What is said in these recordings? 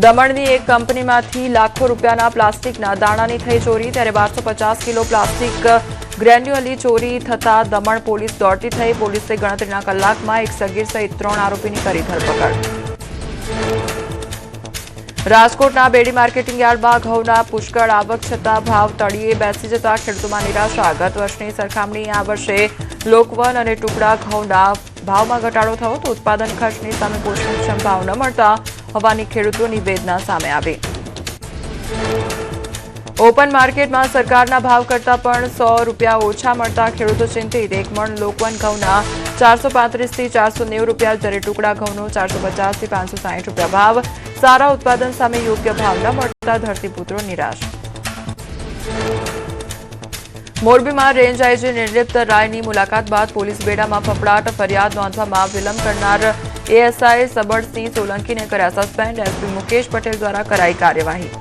દમણની એક કંપનીમાંથી લાખો રૂપિયાના પ્લાસ્ટિકના દાણાની થઈ ચોરી, ત્યારે 1250 કિલો પ્લાસ્ટિક ગ્રેન્યુઅલી ચોરી થતા દમણ પોલીસ દોડતી થઈ. પોલીસે ગણતરીના કલાકમાં એક સગીર સહિત 3 આરોપીની કરી ધરપકડ. રાજકોટના બેડી માર્કેટિંગ યાર્ડમાં ઘઉંના પુષ્કળ આવક છતાં ભાવ તળિયે બેસી જતા ખેડૂતોમાં નિરાશા. ગત વર્ષની સરખામણીએ આ વર્ષે લોકવન અને ટુકડા ઘઉંના ભાવમાં ઘટાડો થયો તો ઉત્પાદન ખર્ચની સામે પોષણક્ષમ ભાવ ન મળતા હોવાની ખેડૂતોની વેદના સામે આવી. ઓપન માર્કેટમાં સરકારના ભાવ કરતાં પણ ₹100 ઓછા મળતા ખેડૂતો ચિંતિત. એક મણ લોકવન ઘઉંના 435 થી 490 રૂપિયા, જ્યારે ટુકડા ઘઉંનો 450 થી 560 રૂપિયા ભાવ. સારા ઉત્પાદન સામે યોગ્ય ભાવ ન મળતા ધરતીપુત્રો નિરાશ. મોરબીમાં રેન્જ આઈજી નિર્લિપ્ત રાયની મુલાકાત બાદ પોલીસ બેડામાં ફફડાટ. ફરિયાદ નોંધવામાં વિલંબ કરનાર એએસઆઈ સબરસિંહ સોલંકીને કર્યા સસ્પેન્ડ. એસપી મુકેશ પટેલ દ્વારા કરાઈ કાર્યવાહી.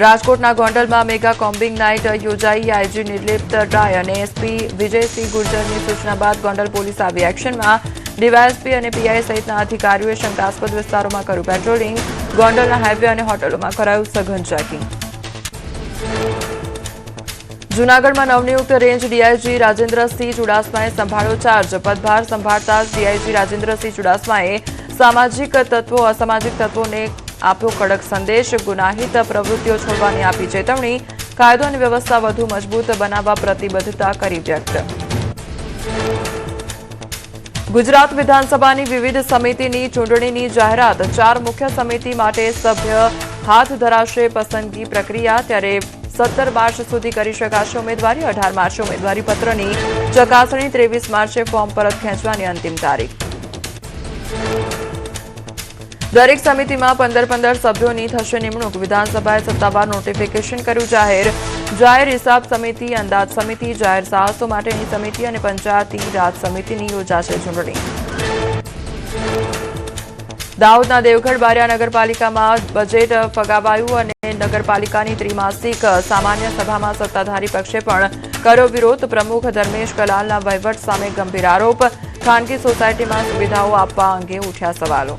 રાજકોટના ગોંડલમાં મેગા કોમ્બિંગ નાઇટ યોજાઈ. આઈજી નિર્લિપ્ત રાય અને એસપી વિજયસિંહ ગુર્જરની સૂચના બાદ ગોંડલ પોલીસ આવી એક્શનમાં. ડીવાયએસપી અને પીઆઈ સહિતના અધિકારીઓએ શંકાસ્પદ વિસ્તારોમાં કર્યું પેટ્રોલિંગ. ગોંડલના હાઈવે અને હોટલોમાં કરાયું સઘન ચેકિંગ. જૂનાગઢમાં નવનિયુક્ત રેન્જ ડીઆઈજી રાજેન્દ્રસિંહ ચુડાસમાએ સંભાળ્યો ચાર્જ. પદભાર સંભાળતા જ ડીઆઈજી રાજેન્દ્રસિંહ ચુડાસમાએ સામાજિક તત્વો અસામાજિક તત્વોને આપ્યો કડક સંદેશ. ગુનાહિત પ્રવૃત્તિઓ છોડવાની આપી ચેતવણી. કાયદો અને વ્યવસ્થા વધુ મજબૂત બનાવવા પ્રતિબદ્ધતા કરી વ્યક્ત. ગુજરાત વિધાનસભાની વિવિધ સમિતિની ચૂંટણીની જાહેરાત. 4 મુખ્ય સમિતિ માટે સભ્ય હાથ ધરાશે પસંદગી પ્રક્રિયા. ત્યારે 17 માર્ચ સુધી કરી શકાશે ઉમેદવારી. 18 માર્ચે ઉમેદવારી પત્રની ચકાસણી, 23 માર્ચે ફોર્મ પરત ખેંચવાની અંતિમ તારીખ. દરેક સમિતિમાં 15 સભ્યોની થશે નિમણૂક. વિધાનસભાએ સત્તાવાર નોટિફિકેશન કર્યું જાહેર. જાહેર હિસાબ સમિતિ, અંદાજ સમિતિ, જાહેર સાહસો માટેની સમિતિ અને પંચાયતી રાજ સમિતિની યોજાશે ચૂંટણી. દાહોદના દેવગઢ બારિયા નગરપાલિકામાં બજેટ ફગાવાયું અને નગરપાલિકાની ત્રિમાસિક સામાન્ય સભામાં સત્તાધારી પક્ષે પણ કર્યો વિરોધ. પ્રમુખ ધર્મેશ કલાલના વહીવટ સામે ગંભીર આરોપ. ખાનગી સોસાયટીમાં સુવિધાઓ આપવા અંગે ઉઠ્યા સવાલો.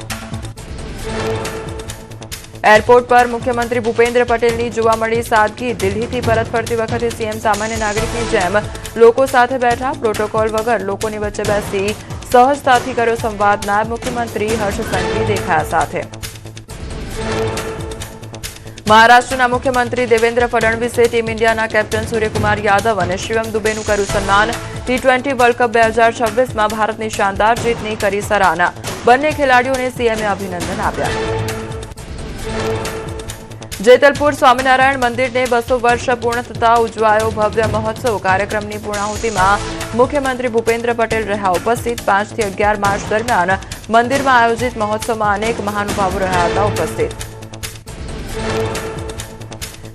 એરપોર્ટ પર મુખ્યમંત્રી ભૂપેન્દ્ર પટેલની જોવા મળી સાદગી. દિલ્હીથી પરત ફરતી વખતે સીએમ સામાન્ય નાગરિકની જેમ લોકો સાથે બેઠા. પ્રોટોકોલ વગર લોકોની વચ્ચે બેસી સહજતાથી કર્યો સંવાદ. નાયબ મુખ્યમંત્રી હર્ષ સંઘવી દેખાયા સાથે. મહારાષ્ટ્રના મુખ્યમંત્રી દેવેન્દ્ર ફડણવીસે ટીમ ઇન્ડિયાના કેપ્ટન સૂર્યકુમાર યાદવ અને શિવમ દુબેનું કર્યું સન્માન. T20 વર્લ્ડ કપ 2026માં ભારતની શાનદાર જીતની કરી સરાહના. બંને ખેલાડીઓને સીએમએ અભિનંદન આપ્યા. જેતલપુર સ્વામિનારાયણ મંદિરને 200 વર્ષ પૂર્ણ થતા ઉજવાયો ભવ્ય મહોત્સવ. કાર્યક્રમની પૂર્ણાહુતિમાં મુખ્યમંત્રી ભૂપેન્દ્ર પટેલ રહ્યા ઉપસ્થિત. 5 થી 11 માર્ચ દરમિયાન મંદિરમાં આયોજિત મહોત્સવમાં અનેક મહાનુભાવો રહ્યા હતા ઉપસ્થિત.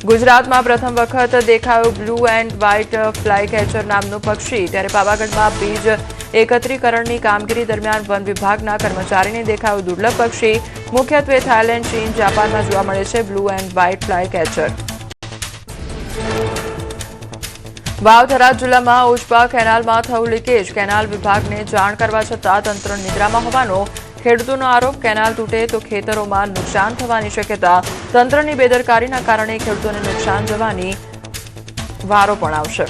ગુજરાતમાં પ્રથમ વખત દેખાયું blue and white fly catcher નામનું પક્ષી. ત્યારે પાવાગઢમાં બીજ એકત્રીકરણની કામગીરી દરમિયાન વન વિભાગના કર્મચારીને દેખાયું દુર્લભ પક્ષી. મુખ્યત્વે થાઇલેન્ડ, ચીન, જાપાનમાં જોવા મળે છે blue and white fly catcher. Vav-Tharad જિલ્લામાં ઉજપા કેનાલમાં થયું લીકેજ. કેનાલ વિભાગને જાણ કરવા છતાં તંત્ર નિદ્રામાં હોવાનો ખેડૂતોનો આરોપ. કેનાલ તૂટે તો ખેતરોમાં નુકસાન થવાની શક્યતા. તંત્રની બેદરકારીના કારણે ખેડૂતોને નુકસાન જવાની વારો પણ આવશે.